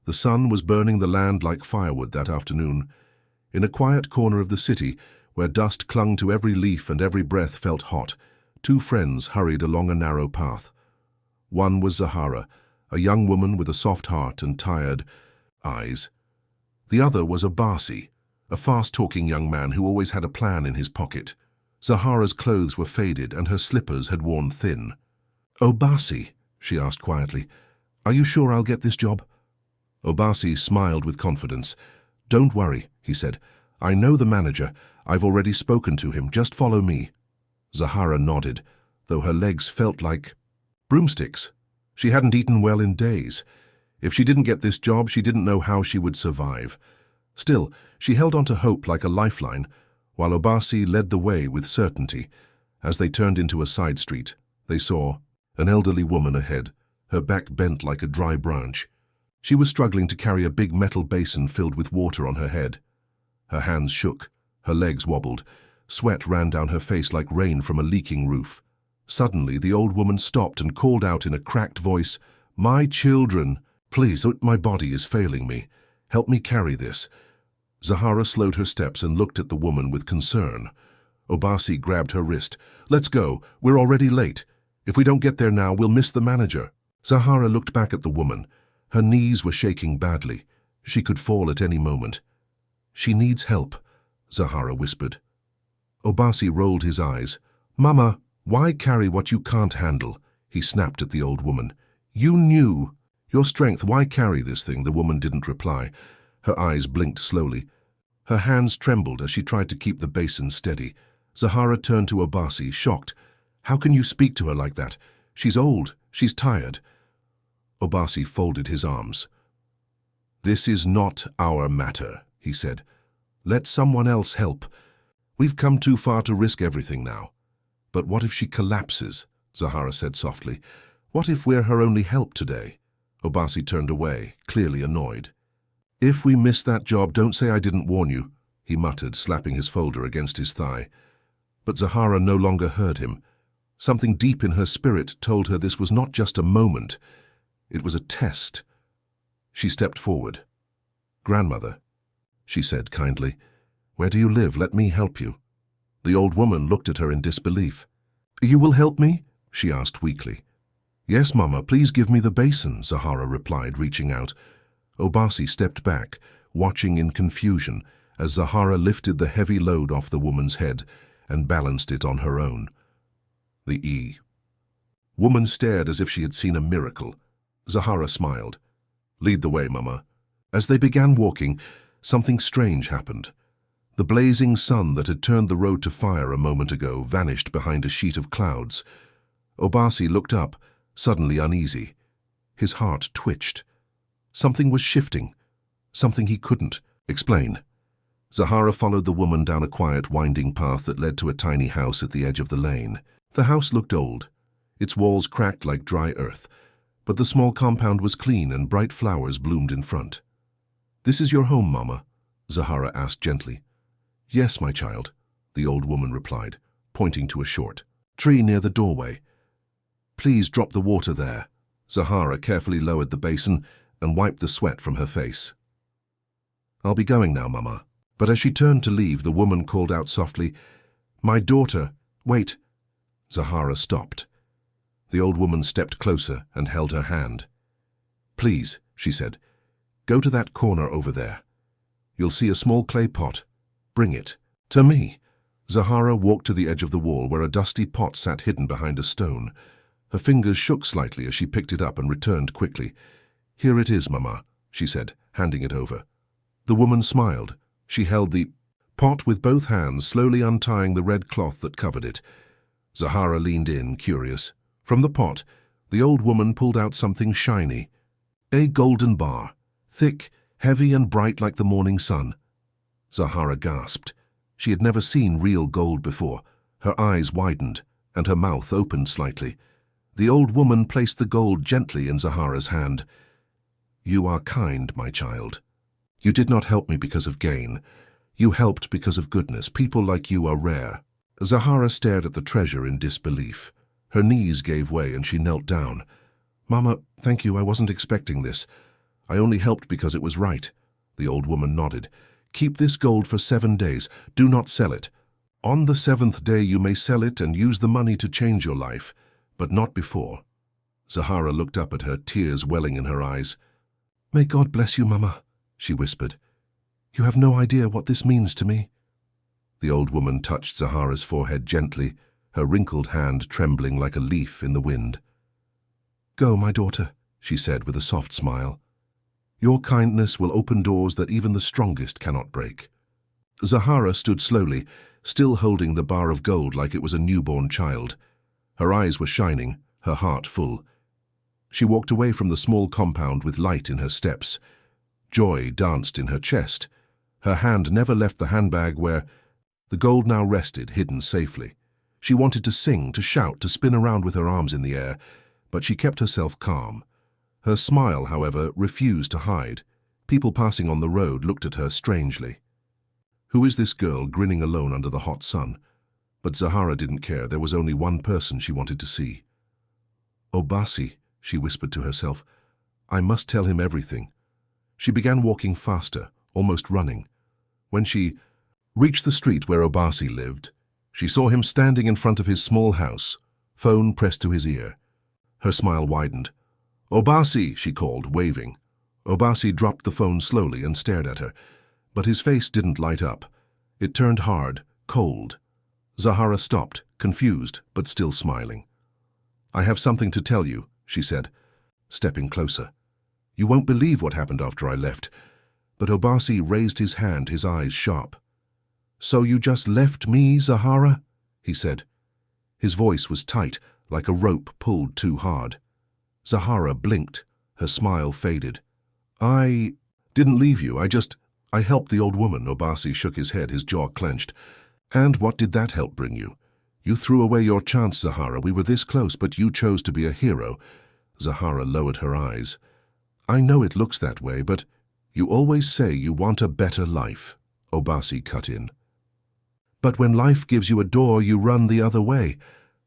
The sun was burning the land like firewood that afternoon. In a quiet corner of the city, where dust clung to every leaf and every breath felt hot, two friends hurried along a narrow path. One was Zahara, a young woman with a soft heart and tired eyes. The other was Obasi, a fast-talking young man who always had a plan in his pocket. Zahara's clothes were faded and her slippers had worn thin. "Obasi," she asked quietly, "are you sure I'll get this job?" Obasi smiled with confidence. "Don't worry," he said. "I know the manager. I've already spoken to him. Just follow me." Zahara nodded, though her legs felt like broomsticks. She hadn't eaten well in days. If she didn't get this job, she didn't know how she would survive. Still, she held on to hope like a lifeline, while Obasi led the way with certainty. As they turned into a side street, they saw an elderly woman ahead, her back bent like a dry branch. She was struggling to carry a big metal basin filled with water on her head. Her hands shook, her legs wobbled, sweat ran down her face like rain from a leaking roof. Suddenly, the old woman stopped and called out in a cracked voice, "My children, please, my body is failing me. Help me carry this." Zahara slowed her steps and looked at the woman with concern. Obasi grabbed her wrist. "Let's go. We're already late. If we don't get there now, we'll miss the manager." Zahara looked back at the woman. Her knees were shaking badly. She could fall at any moment. "She needs help," Zahara whispered. Obasi rolled his eyes. "Mama, why carry what you can't handle?" he snapped at the old woman. "You knew. Your strength, why carry this thing?" The woman didn't reply. Her eyes blinked slowly. Her hands trembled as she tried to keep the basin steady. Zahara turned to Obasi, shocked. "How can you speak to her like that? She's old. She's tired." Obasi folded his arms. "This is not our matter," he said. "Let someone else help. We've come too far to risk everything now." "But what if she collapses?" Zahara said softly. "What if we're her only help today?" Obasi turned away, clearly annoyed. "If we miss that job, don't say I didn't warn you," he muttered, slapping his folder against his thigh. But Zahara no longer heard him. Something deep in her spirit told her this was not just a moment. It was a test. She stepped forward. "Grandmother," she said kindly, "where do you live? Let me help you." The old woman looked at her in disbelief. "You will help me?" she asked weakly. "Yes, Mama, please give me the basin," Zahara replied, reaching out. Obasi stepped back, watching in confusion as Zahara lifted the heavy load off the woman's head and balanced it on her own. The woman stared as if she had seen a miracle. Zahara smiled. "Lead the way, Mama." As they began walking, something strange happened. The blazing sun that had turned the road to fire a moment ago vanished behind a sheet of clouds. Obasi looked up, suddenly uneasy. His heart twitched. Something was shifting, something he couldn't explain. Zahara followed the woman down a quiet, winding path that led to a tiny house at the edge of the lane. The house looked old, its walls cracked like dry earth, but the small compound was clean and bright flowers bloomed in front. "This is your home, Mama?" Zahara asked gently. "Yes, my child," the old woman replied, pointing to a short tree near the doorway. "Please drop the water there." Zahara carefully lowered the basin and wiped the sweat from her face. "I'll be going now, Mama." But as she turned to leave, the woman called out softly, "My daughter, wait." Zahara stopped. The old woman stepped closer and held her hand. "Please," she said, "go to that corner over there. You'll see a small clay pot. Bring it to me." Zahara walked to the edge of the wall where a dusty pot sat hidden behind a stone. Her fingers shook slightly as she picked it up and returned quickly. "Here it is, Mama," she said, handing it over. The woman smiled. She held the pot with both hands, slowly untying the red cloth that covered it. Zahara leaned in, curious. From the pot, the old woman pulled out something shiny. A golden bar, thick, heavy and bright like the morning sun. Zahara gasped. She had never seen real gold before. Her eyes widened, and her mouth opened slightly. The old woman placed the gold gently in Zahara's hand. "You are kind, my child. You did not help me because of gain. You helped because of goodness. People like you are rare." Zahara stared at the treasure in disbelief. Her knees gave way and she knelt down. "Mama, thank you. I wasn't expecting this. I only helped because it was right. The old woman nodded. Keep this gold for 7 days. Do not sell it. On the 7th day you may sell it and use the money to change your life, but not before. Zahara looked up at her, tears welling in her eyes. May God bless you, Mama, she whispered. You have no idea what this means to me. The old woman touched Zahara's forehead gently, her wrinkled hand trembling like a leaf in the wind. Go, my daughter, she said with a soft smile. Your kindness will open doors that even the strongest cannot break. Zahara stood slowly, still holding the bar of gold like it was a newborn child. Her eyes were shining, her heart full. She walked away from the small compound with light in her steps. Joy danced in her chest. Her hand never left the handbag where the gold now rested, hidden safely. She wanted to sing, to shout, to spin around with her arms in the air, but she kept herself calm. Her smile, however, refused to hide. People passing on the road looked at her strangely. Who is this girl grinning alone under the hot sun? But Zahara didn't care. There was only one person she wanted to see. Obasi, she whispered to herself. I must tell him everything. She began walking faster, almost running. When she reached the street where Obasi lived, she saw him standing in front of his small house, phone pressed to his ear. Her smile widened. Obasi, she called, waving. Obasi dropped the phone slowly and stared at her, but his face didn't light up. It turned hard, cold. Zahara stopped, confused, but still smiling. I have something to tell you, she said, stepping closer. You won't believe what happened after I left. But Obasi raised his hand, his eyes sharp. So you just left me, Zahara? He said. His voice was tight, like a rope pulled too hard. Zahara blinked. Her smile faded. I didn't leave you. I helped the old woman. Obasi shook his head, his jaw clenched. And what did that help bring you? You threw away your chance, Zahara. We were this close, but you chose to be a hero. Zahara lowered her eyes. I know it looks that way, but you always say you want a better life. Obasi cut in. But when life gives you a door, you run the other way.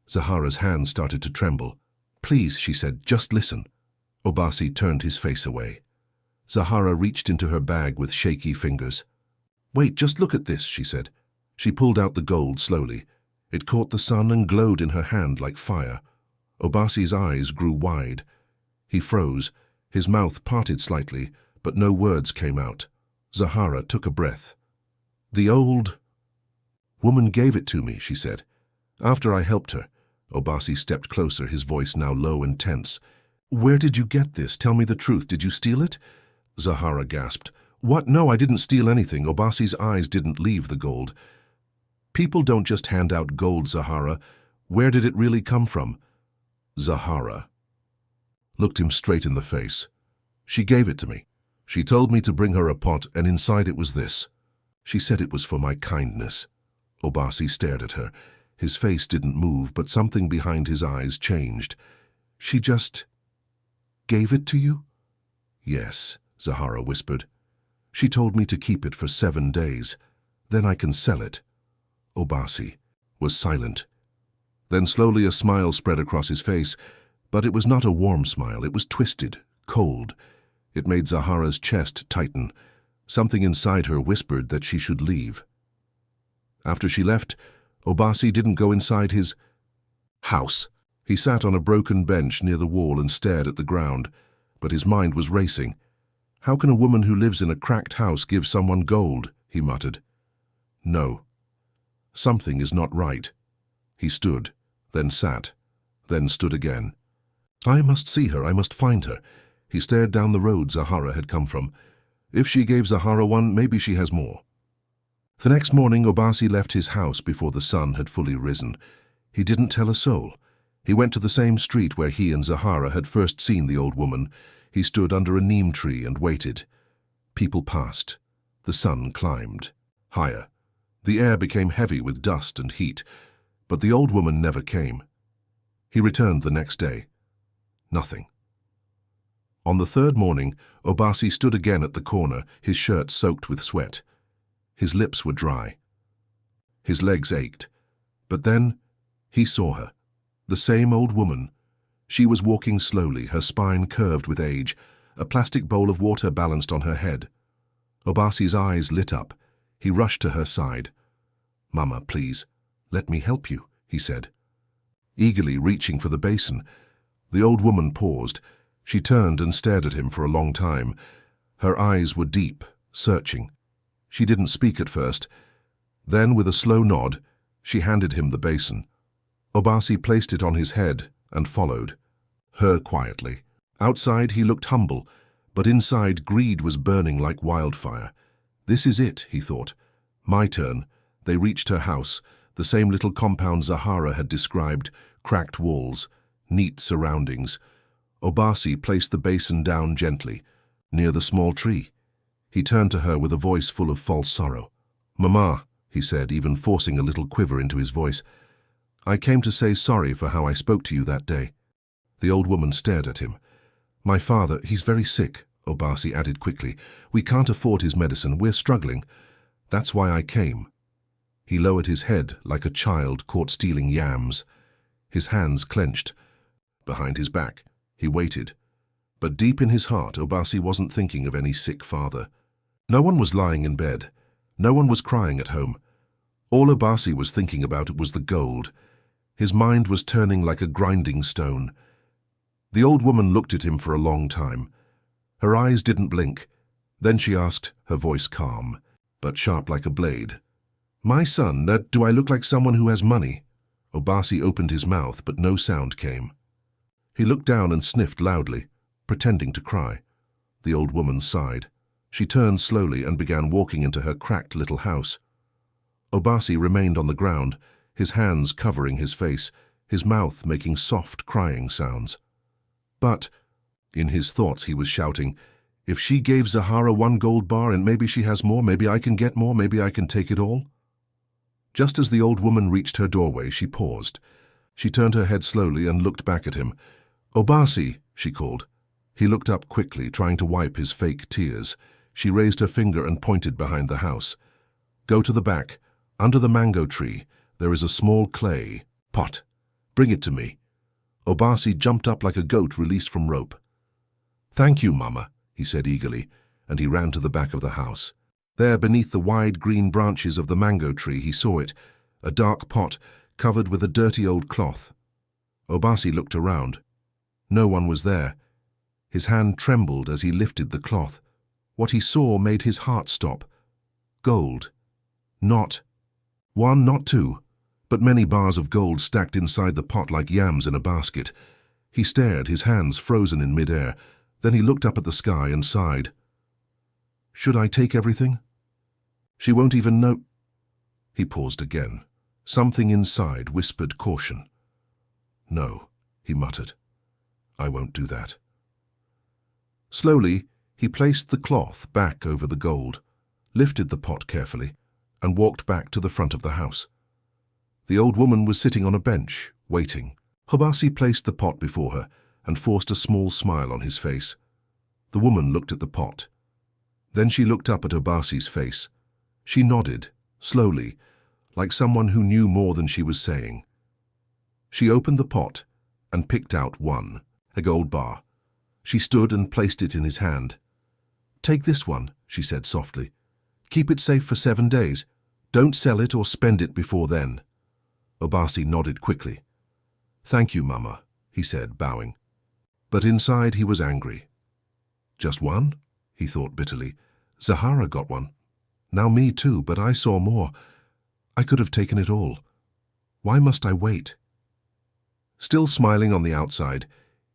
Zahara's hands started to tremble. Please, she said, just listen. Obasi turned his face away. Zahara reached into her bag with shaky fingers. Wait, just look at this, she said. She pulled out the gold slowly. It caught the sun and glowed in her hand like fire. Obasi's eyes grew wide. He froze. His mouth parted slightly, but no words came out. Zahara took a breath. The old woman gave it to me, she said. After I helped her. Obasi stepped closer, his voice now low and tense. Where did you get this? Tell me the truth. Did you steal it? Zahara gasped. What? No, I didn't steal anything. Obasi's eyes didn't leave the gold. People don't just hand out gold, Zahara. Where did it really come from? Zahara looked him straight in the face. She gave it to me. She told me to bring her a pot, and inside it was this. She said it was for my kindness. Obasi stared at her. His face didn't move, but something behind his eyes changed. She just gave it to you? Yes, Zahara whispered. She told me to keep it for 7 days. Then I can sell it. Obasi was silent. Then slowly a smile spread across his face, but it was not a warm smile. It was twisted, cold. It made Zahara's chest tighten. Something inside her whispered that she should leave. After she left, Obasi didn't go inside his house. He sat on a broken bench near the wall and stared at the ground, but his mind was racing. How can a woman who lives in a cracked house give someone gold? He muttered. No. Something is not right. He stood, then sat, then stood again. I must see her. I must find her. He stared down the road Zahara had come from. If she gave Zahara one, maybe she has more. The next morning, Obasi left his house before the sun had fully risen. He didn't tell a soul. He went to the same street where he and Zahara had first seen the old woman. He stood under a neem tree and waited. People passed. The sun climbed. Higher. The air became heavy with dust and heat, but the old woman never came. He returned the next day. Nothing. On the third morning, Obasi stood again at the corner, his shirt soaked with sweat. His lips were dry. His legs ached. But then he saw her. The same old woman. She was walking slowly, her spine curved with age. a plastic bowl of water balanced on her head. Obasi's eyes lit up. He rushed to her side. "Mama, please, let me help you," he said. Eagerly reaching for the basin, the old woman paused. She turned and stared at him for a long time. Her eyes were deep, searching. She didn't speak at first. Then, with a slow nod, she handed him the basin. Obasi placed it on his head and followed her quietly. Outside he looked humble, but inside greed was burning like wildfire. This is it, he thought. My turn. They reached her house, the same little compound Zahara had described, cracked walls, neat surroundings. Obasi placed the basin down gently, near the small tree. He turned to her with a voice full of false sorrow. "Mama," he said, even forcing a little quiver into his voice, "I came to say sorry for how I spoke to you that day." The old woman stared at him. "My father, he's very sick," Obasi added quickly. "We can't afford his medicine. We're struggling. That's why I came." He lowered his head like a child caught stealing yams. His hands clenched. Behind his back, he waited. But deep in his heart, Obasi wasn't thinking of any sick father. No one was lying in bed. No one was crying at home. All Obasi was thinking about was the gold. His mind was turning like a grinding stone. The old woman looked at him for a long time. Her eyes didn't blink. Then she asked, her voice calm, but sharp like a blade. "My son, do I look like someone who has money?" Obasi opened his mouth, but no sound came. He looked down and sniffed loudly, pretending to cry. The old woman sighed. She turned slowly and began walking into her cracked little house. Obasi remained on the ground, his hands covering his face, his mouth making soft crying sounds. But, in his thoughts he was shouting, "If she gave Zahara 1 gold bar and maybe she has more, maybe I can get more, maybe I can take it all." Just as the old woman reached her doorway, she paused. She turned her head slowly and looked back at him. "Obasi," she called. He looked up quickly, trying to wipe his fake tears. She raised her finger and pointed behind the house. "Go to the back. Under the mango tree, there is a small clay pot. Bring it to me." Obasi jumped up like a goat released from rope. "Thank you, Mama," he said eagerly, and he ran to the back of the house. There, beneath the wide green branches of the mango tree, he saw it, a dark pot covered with a dirty old cloth. Obasi looked around. No one was there. His hand trembled as he lifted the cloth. What he saw made his heart stop. Gold. Not 1, not 2, but many bars of gold stacked inside the pot like yams in a basket. He stared, his hands frozen in midair. Then he looked up at the sky and sighed. "Should I take everything? She won't even know." He paused again. Something inside whispered caution. "No," he muttered. "I won't do that." Slowly, he placed the cloth back over the gold, lifted the pot carefully, and walked back to the front of the house. The old woman was sitting on a bench, waiting. Obasi placed the pot before her and forced a small smile on his face. The woman looked at the pot. Then she looked up at Obasi's face. She nodded, slowly, like someone who knew more than she was saying. She opened the pot and picked out one, a gold bar. She stood and placed it in his hand. "Take this one," she said softly. "Keep it safe for 7 days. Don't sell it or spend it before then." Obasi nodded quickly. "Thank you, Mama," he said, bowing. But inside he was angry. "Just one?" he thought bitterly. "Zahara got one. Now me too, but I saw more. I could have taken it all. Why must I wait?" Still smiling on the outside,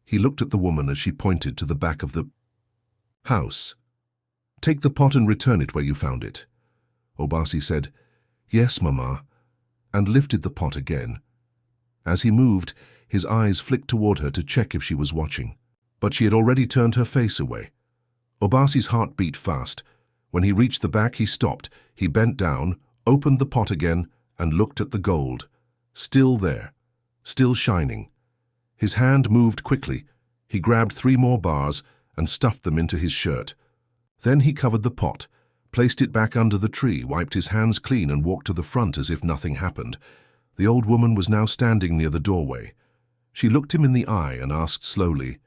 he looked at the woman as she pointed to the back of the house. "Take the pot and return it where you found it." Obasi said, "Yes, Mama," and lifted the pot again. As he moved, his eyes flicked toward her to check if she was watching. But she had already turned her face away. Obasi's heart beat fast. When he reached the back, he stopped. He bent down, opened the pot again, and looked at the gold. Still there, still shining. His hand moved quickly. He grabbed 3 more bars and stuffed them into his shirt. Then he covered the pot, placed it back under the tree, wiped his hands clean and walked to the front as if nothing happened. The old woman was now standing near the doorway. She looked him in the eye and asked slowly,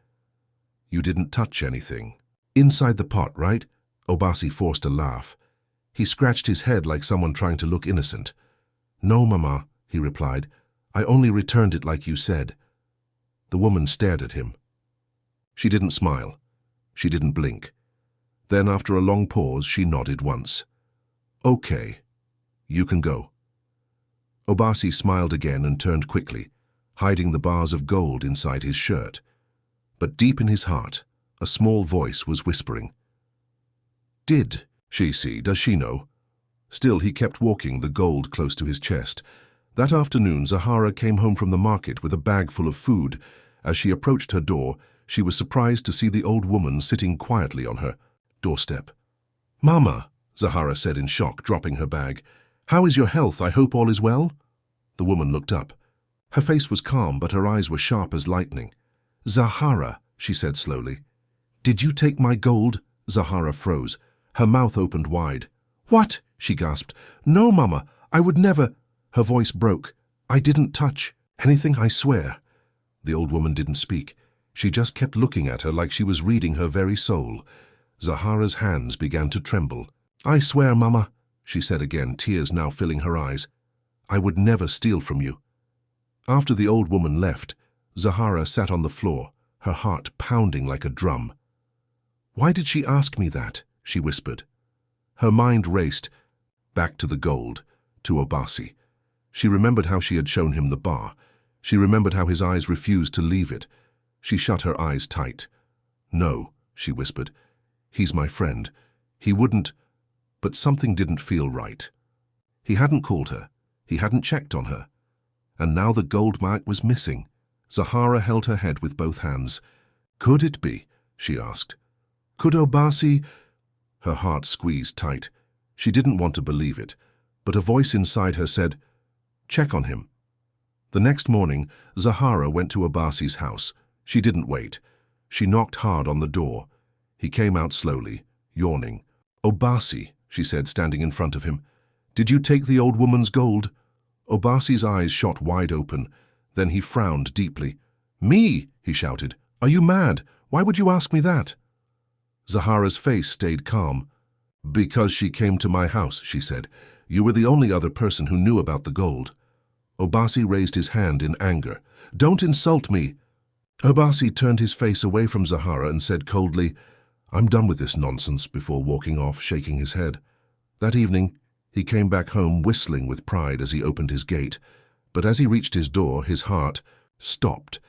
"You didn't touch anything, Inside the pot, right? Obasi forced a laugh. He scratched his head like someone trying to look innocent. No, Mama, he replied. I only returned it like you said. The woman stared at him. She didn't smile. She didn't blink. Then, after a long pause, she nodded once. Okay, you can go. Obasi smiled again and turned quickly, hiding the bars of gold inside his shirt. But deep in his heart, a small voice was whispering. Did she see? Does she know? Still, he kept walking, the gold close to his chest. That afternoon, Zahara came home from the market with a bag full of food. As she approached her door, she was surprised to see the old woman sitting quietly on her doorstep. Mama, Zahara said in shock, dropping her bag. How is your health? I hope all is well? The woman looked up. Her face was calm, but her eyes were sharp as lightning. Zahara, she said slowly. Did you take my gold? Zahara froze. Her mouth opened wide. What? She gasped. No, Mama, I would never. Her voice broke. I didn't touch anything, I swear. The old woman didn't speak. She just kept looking at her like she was reading her very soul. Zahara's hands began to tremble. I swear, Mama, she said again, tears now filling her eyes. I would never steal from you. After the old woman left, Zahara sat on the floor, her heart pounding like a drum. Why did she ask me that? She whispered. Her mind raced back to the gold, to Obasi. She remembered how she had shown him the bar. She remembered how his eyes refused to leave it. She shut her eyes tight. No, she whispered. He's my friend. He wouldn't. But something didn't feel right. He hadn't called her. He hadn't checked on her. And now the gold mark was missing. Zahara held her head with both hands. Could it be? She asked. Could Obasi? Her heart squeezed tight. She didn't want to believe it, but a voice inside her said, check on him. The next morning, Zahara went to Obasi's house. She didn't wait. She knocked hard on the door. He came out slowly, yawning. Obasi, she said, standing in front of him. Did you take the old woman's gold? Obasi's eyes shot wide open. Then he frowned deeply. Me, he shouted. Are you mad? Why would you ask me that? Zahara's face stayed calm. Because she came to my house, she said. You were the only other person who knew about the gold. Obasi raised his hand in anger. Don't insult me. Obasi turned his face away from Zahara and said coldly, I'm done with this nonsense, before walking off, shaking his head. That evening, he came back home whistling with pride as he opened his gate. But as he reached his door, his heart stopped.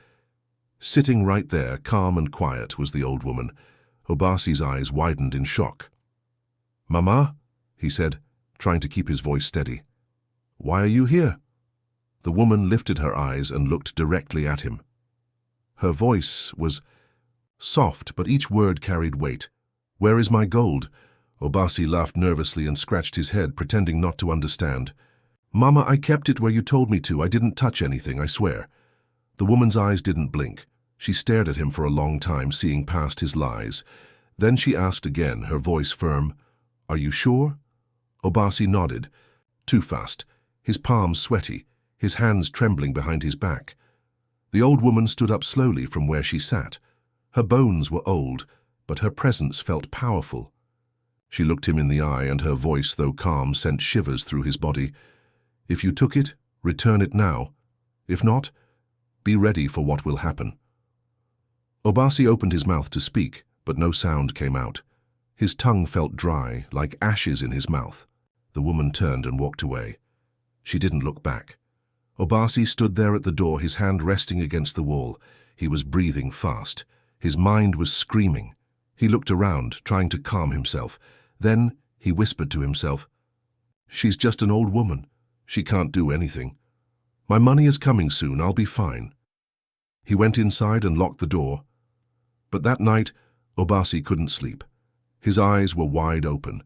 Sitting right there, calm and quiet, was the old woman. Obasi's eyes widened in shock. Mama, he said, trying to keep his voice steady. Why are you here? The woman lifted her eyes and looked directly at him. Her voice was soft, but each word carried weight. Where is my gold? Obasi laughed nervously and scratched his head, pretending not to understand. Mama, I kept it where you told me to. I didn't touch anything, I swear. The woman's eyes didn't blink. She stared at him for a long time, seeing past his lies. Then she asked again, her voice firm, Are you sure? Obasi nodded. Too fast, his palms sweaty, his hands trembling behind his back. The old woman stood up slowly from where she sat. Her bones were old, but her presence felt powerful. She looked him in the eye, and her voice, though calm, sent shivers through his body. If you took it, return it now. If not, be ready for what will happen. Obasi opened his mouth to speak, but no sound came out. His tongue felt dry, like ashes in his mouth. The woman turned and walked away. She didn't look back. Obasi stood there at the door, his hand resting against the wall. He was breathing fast. His mind was screaming. He looked around, trying to calm himself. Then he whispered to himself, She's just an old woman. She can't do anything. My money is coming soon. I'll be fine. He went inside and locked the door. But that night, Obasi couldn't sleep. His eyes were wide open.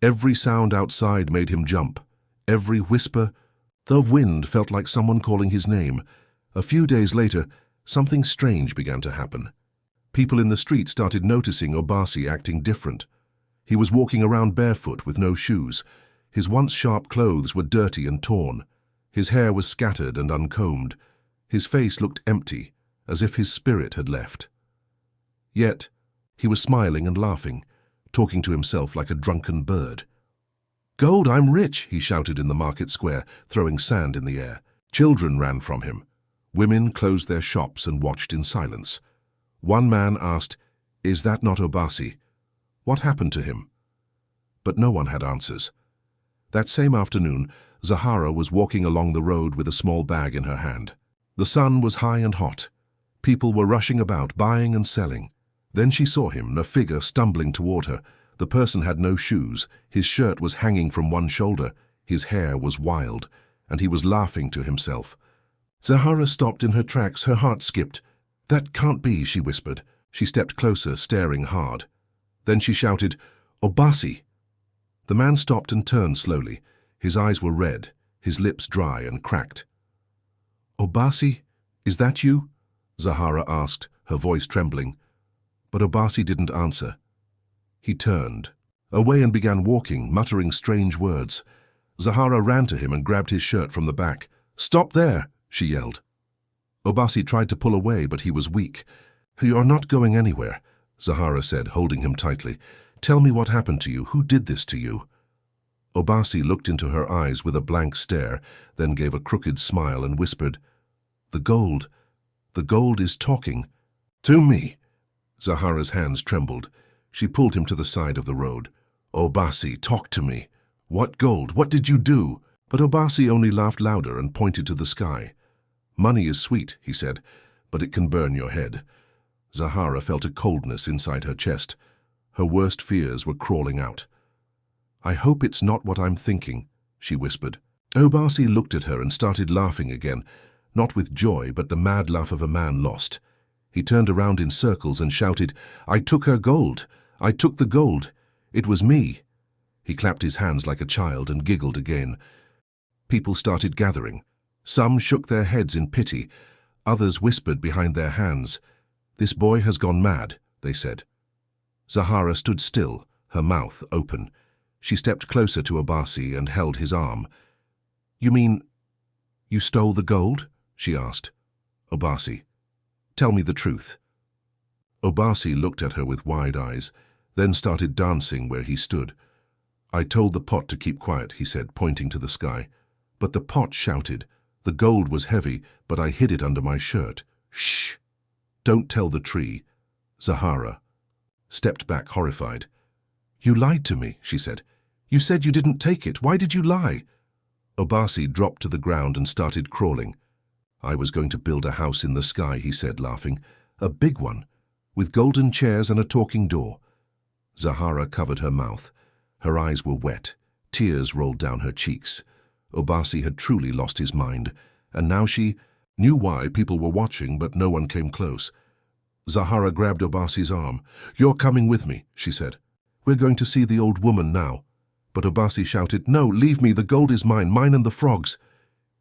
Every sound outside made him jump. Every whisper, the wind felt like someone calling his name. A few days later, something strange began to happen. People in the street started noticing Obasi acting different. He was walking around barefoot with no shoes. His once sharp clothes were dirty and torn. His hair was scattered and uncombed. His face looked empty, as if his spirit had left. Yet, He was smiling and laughing, talking to himself like a drunken bird. "Gold, I'm rich," he shouted in the market square, throwing sand in the air. Children ran from him. Women closed their shops and watched in silence. One man asked, "Is that not Obasi? What happened to him?" But no one had answers. That same afternoon, Zahara was walking along the road with a small bag in her hand. The sun was high and hot. People were rushing about, buying and selling. Then she saw him, a figure stumbling toward her. The person had no shoes, his shirt was hanging from one shoulder, his hair was wild, and he was laughing to himself. Zahara stopped in her tracks, her heart skipped. "That can't be," she whispered. She stepped closer, staring hard. Then she shouted, "Obasi!" The man stopped and turned slowly. His eyes were red, his lips dry and cracked. "Obasi, is that you?" Zahara asked, her voice trembling. But Obasi didn't answer. He turned away and began walking, muttering strange words. Zahara ran to him and grabbed his shirt from the back. "Stop there!" she yelled. Obasi tried to pull away, but he was weak. "You're not going anywhere," Zahara said, holding him tightly. "Tell me what happened to you. Who did this to you?" Obasi looked into her eyes with a blank stare, then gave a crooked smile and whispered, The gold is talking. To me." Zahara's hands trembled. She pulled him to the side of the road. "Obasi, talk to me. What gold? What did you do?" But Obasi only laughed louder and pointed to the sky. "Money is sweet," he said, "but it can burn your head." Zahara felt a coldness inside her chest. Her worst fears were crawling out. "I hope it's not what I'm thinking," she whispered. Obasi looked at her and started laughing again, not with joy, but the mad laugh of a man lost. He turned around in circles and shouted, "I took her gold! I took the gold! It was me!" He clapped his hands like a child and giggled again. People started gathering. Some shook their heads in pity. Others whispered behind their hands. "This boy has gone mad," they said. Zahara stood still, her mouth open. She stepped closer to Obasi and held his arm. "You mean you stole the gold?" she asked. "Obasi, tell me the truth." Obasi looked at her with wide eyes, then started dancing where he stood. "I told the pot to keep quiet," he said, pointing to the sky. "But the pot shouted. The gold was heavy, but I hid it under my shirt." "Shh! Don't tell the tree." Zahara stepped back horrified. "You lied to me," she said. "You said you didn't take it. Why did you lie?" Obasi dropped to the ground and started crawling. "I was going to build a house in the sky," he said, laughing. "A big one, with golden chairs and a talking door." Zahara covered her mouth. Her eyes were wet. Tears rolled down her cheeks. Obasi had truly lost his mind, and now she knew why. People were watching, but no one came close. Zahara grabbed Obasi's arm. "You're coming with me," she said. "We're going to see the old woman now." But Obasi shouted, "No, leave me, the gold is mine, mine and the frogs."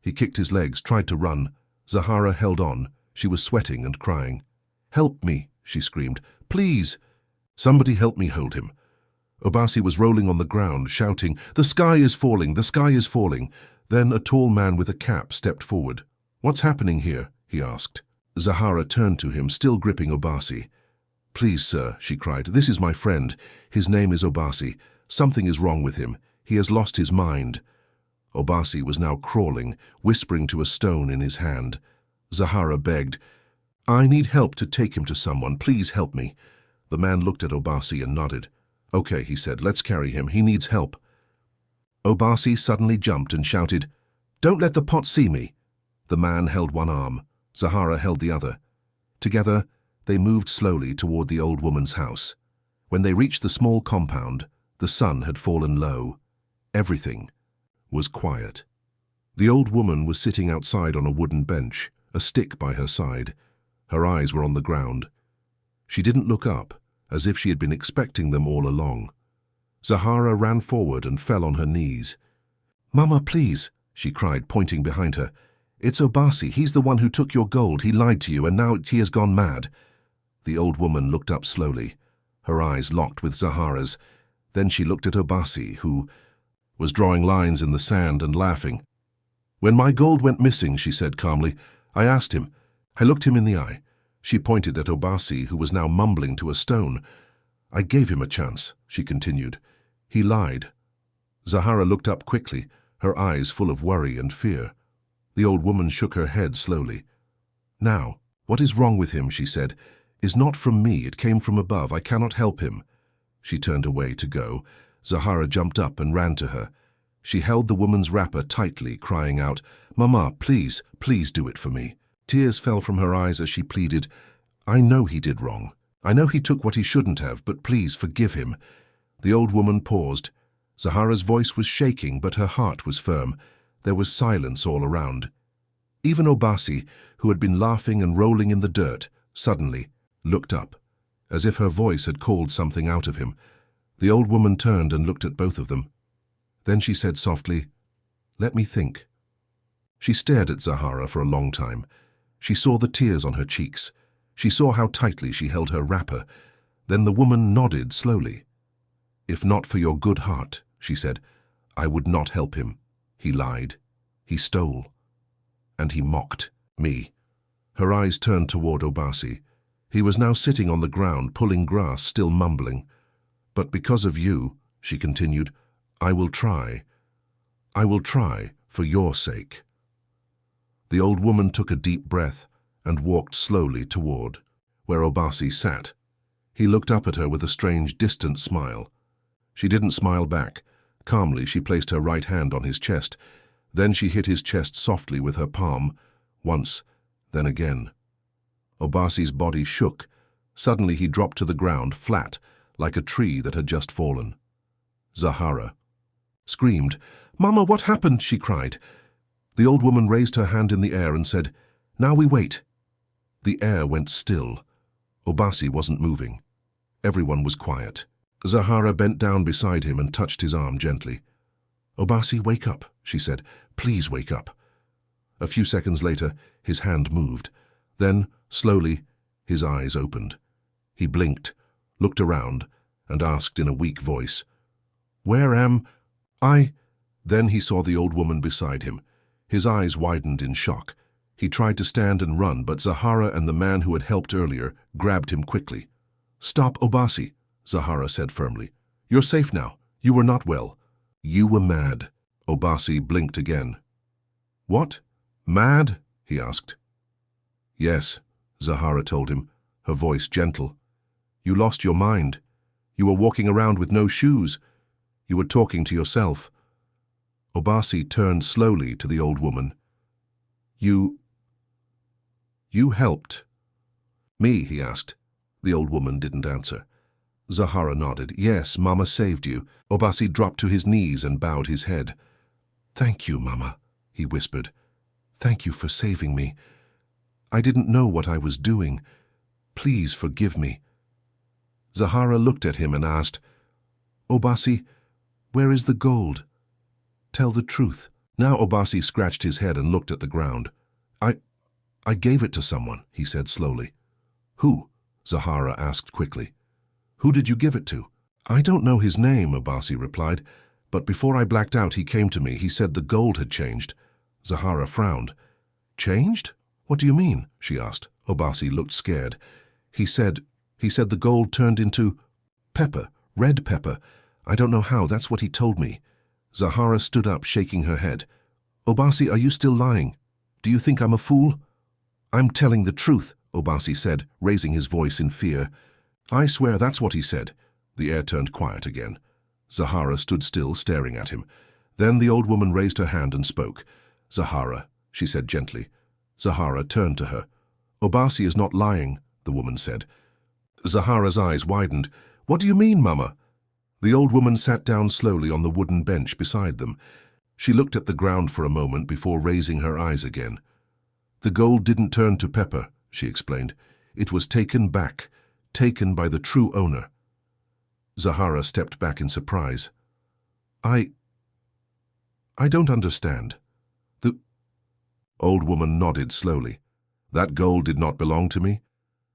He kicked his legs, tried to run. Zahara held on. She was sweating and crying. "Help me," she screamed. "Please." Somebody help me hold him. Obasi was rolling on the ground, shouting, "The sky is falling, the sky is falling." Then a tall man with a cap stepped forward. "What's happening here?" he asked. Zahara turned to him, still gripping Obasi. "Please, sir," she cried, "this is my friend. His name is Obasi. Something is wrong with him. He has lost his mind." Obasi was now crawling, whispering to a stone in his hand. Zahara begged, "I need help to take him to someone. Please help me." The man looked at Obasi and nodded. "Okay," he said, "let's carry him. He needs help." Obasi suddenly jumped and shouted, "Don't let the pot see me." The man held one arm. Zahara held the other. Together, they moved slowly toward the old woman's house. When they reached the small compound, the sun had fallen low. Everything was quiet. The old woman was sitting outside on a wooden bench, a stick by her side. Her eyes were on the ground. She didn't look up, as if she had been expecting them all along. Zahara ran forward and fell on her knees. "Mama, please," she cried, pointing behind her. "It's Obasi. He's the one who took your gold. He lied to you, and now he has gone mad." The old woman looked up slowly, her eyes locked with Zahara's. Then she looked at Obasi, who was drawing lines in the sand and laughing. "When my gold went missing," she said calmly, "I asked him. I looked him in the eye." She pointed at Obasi, who was now mumbling to a stone. I gave him a chance, she continued. He lied. Zahara looked up quickly, her eyes full of worry and fear. The old woman shook her head slowly. Now, what is wrong with him, she said, is not from me, it came from above, I cannot help him. She turned away to go. Zahara jumped up and ran to her. She held the woman's wrapper tightly, crying out, Mama, please, please do it for me. Tears fell from her eyes as she pleaded, I know he did wrong. I know he took what he shouldn't have, but please forgive him. The old woman paused. Zahara's voice was shaking, but her heart was firm. There was silence all around. Even Obasi, who had been laughing and rolling in the dirt, suddenly looked up, as if her voice had called something out of him. The old woman turned and looked at both of them. Then she said softly, Let me think. She stared at Zahara for a long time. She saw the tears on her cheeks. She saw how tightly she held her wrapper. Then the woman nodded slowly. If not for your good heart, she said, I would not help him. He lied. He stole. And he mocked me. Her eyes turned toward Obasi. He was now sitting on the ground, pulling grass, still mumbling. But because of you, she continued, I will try. I will try for your sake. The old woman took a deep breath and walked slowly toward where Obasi sat. He looked up at her with a strange, distant smile. She didn't smile back. Calmly, she placed her right hand on his chest. Then she hit his chest softly with her palm, once, then again. Obasi's body shook. Suddenly he dropped to the ground, flat, like a tree that had just fallen. Zahara screamed. Mama, what happened? She cried. The old woman raised her hand in the air and said, Now we wait. The air went still. Obasi wasn't moving. Everyone was quiet. Zahara bent down beside him and touched his arm gently. Obasi, wake up, she said. Please wake up. A few seconds later, his hand moved. Then, slowly, his eyes opened. He blinked, looked around, and asked in a weak voice, Where am I? Then he saw the old woman beside him. His eyes widened in shock. He tried to stand and run, but Zahara and the man who had helped earlier grabbed him quickly. Stop, Obasi, Zahara said firmly. You're safe now. You were not well. You were mad. Obasi blinked again. What? Mad? He asked. Yes, Zahara told him, her voice gentle. You lost your mind. You were walking around with no shoes. You were talking to yourself. Obasi turned slowly to the old woman. You helped. Me, he asked. The old woman didn't answer. Zahara nodded. Yes, Mama saved you. Obasi dropped to his knees and bowed his head. Thank you, Mama, he whispered. Thank you for saving me. I didn't know what I was doing. Please forgive me. Zahara looked at him and asked, Obasi, where is the gold? Tell the truth. Now Obasi scratched his head and looked at the ground. I gave it to someone, he said slowly. Who? Zahara asked quickly. Who did you give it to? I don't know his name, Obasi replied, but before I blacked out he came to me. He said the gold had changed. Zahara frowned. Changed? What do you mean? She asked. Obasi looked scared. He said the gold turned into pepper, red pepper. I don't know how, that's what he told me. Zahara stood up, shaking her head. Obasi, are you still lying? Do you think I'm a fool? I'm telling the truth, Obasi said, raising his voice in fear. I swear that's what he said. The air turned quiet again. Zahara stood still, staring at him. Then the old woman raised her hand and spoke. Zahara, she said gently. Zahara turned to her. Obasi is not lying, the woman said. Zahara's eyes widened. What do you mean, Mama? The old woman sat down slowly on the wooden bench beside them. She looked at the ground for a moment before raising her eyes again. The gold didn't turn to pepper, she explained. It was taken back, taken by the true owner. Zahara stepped back in surprise. I don't understand. The old woman nodded slowly. That gold did not belong to me.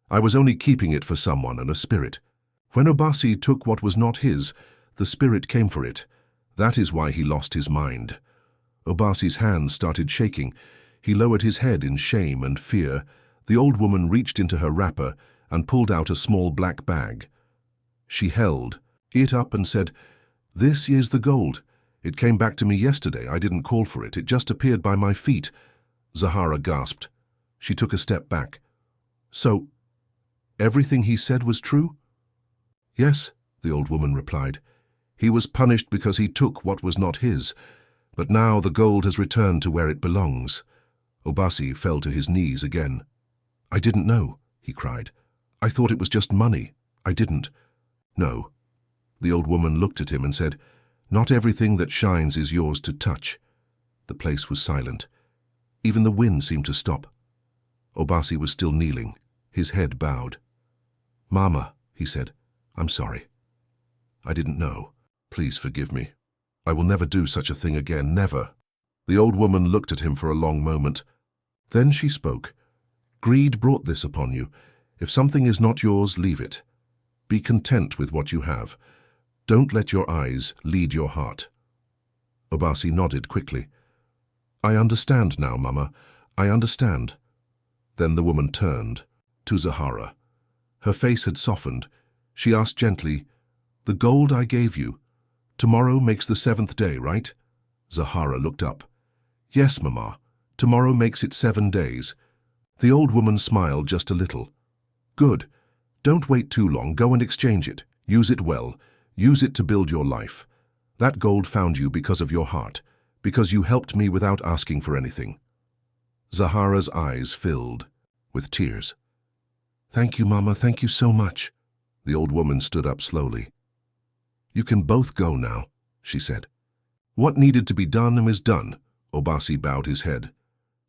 I was only keeping it for someone and a spirit. When Obasi took what was not his, the spirit came for it. That is why he lost his mind. Obasi's hands started shaking. He lowered his head in shame and fear. The old woman reached into her wrapper and pulled out a small black bag. She held it up and said, "This is the gold. It came back to me yesterday. I didn't call for it. It just appeared by my feet." Zahara gasped. She took a step back. "So, everything he said was true?" "Yes," the old woman replied. "He was punished because he took what was not his. But now the gold has returned to where it belongs." Obasi fell to his knees again. "I didn't know," he cried. "I thought it was just money. I didn't." "No." The old woman looked at him and said, "Not everything that shines is yours to touch." The place was silent. Even the wind seemed to stop. Obasi was still kneeling, his head bowed. "Mama," he said, "I'm sorry. I didn't know. Please forgive me. I will never do such a thing again, never." The old woman looked at him for a long moment. Then she spoke. "Greed brought this upon you. If something is not yours, leave it. Be content with what you have. Don't let your eyes lead your heart." Obasi nodded quickly. "I understand now, Mama. I understand." Then the woman turned to Zahara. Her face had softened. She asked gently, "The gold I gave you, tomorrow makes the 7th day, right?" Zahara looked up. "Yes, Mama. Tomorrow makes it 7 days." The old woman smiled just a little. "Good. Don't wait too long. Go and exchange it. Use it well. Use it to build your life. That gold found you because of your heart, because you helped me without asking for anything." Zahara's eyes filled with tears. "Thank you, Mama. Thank you so much." The old woman stood up slowly. "You can both go now," she said. "What needed to be done is done." Obasi bowed his head.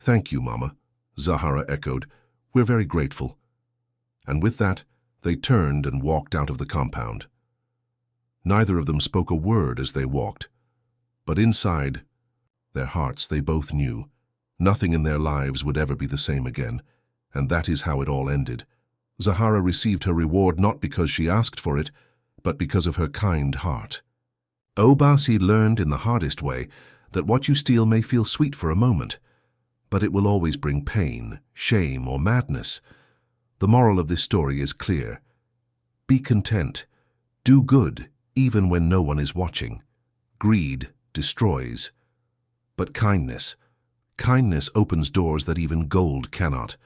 "Thank you, Mama," Zahara echoed. "We're very grateful." And with that, they turned and walked out of the compound. Neither of them spoke a word as they walked, but inside their hearts they both knew nothing in their lives would ever be the same again, and that is how it all ended. Zahara received her reward not because she asked for it, but because of her kind heart. Obasi learned in the hardest way that what you steal may feel sweet for a moment, but it will always bring pain, shame, or madness. The moral of this story is clear. Be content. Do good, even when no one is watching. Greed destroys. But kindness opens doors that even gold cannot.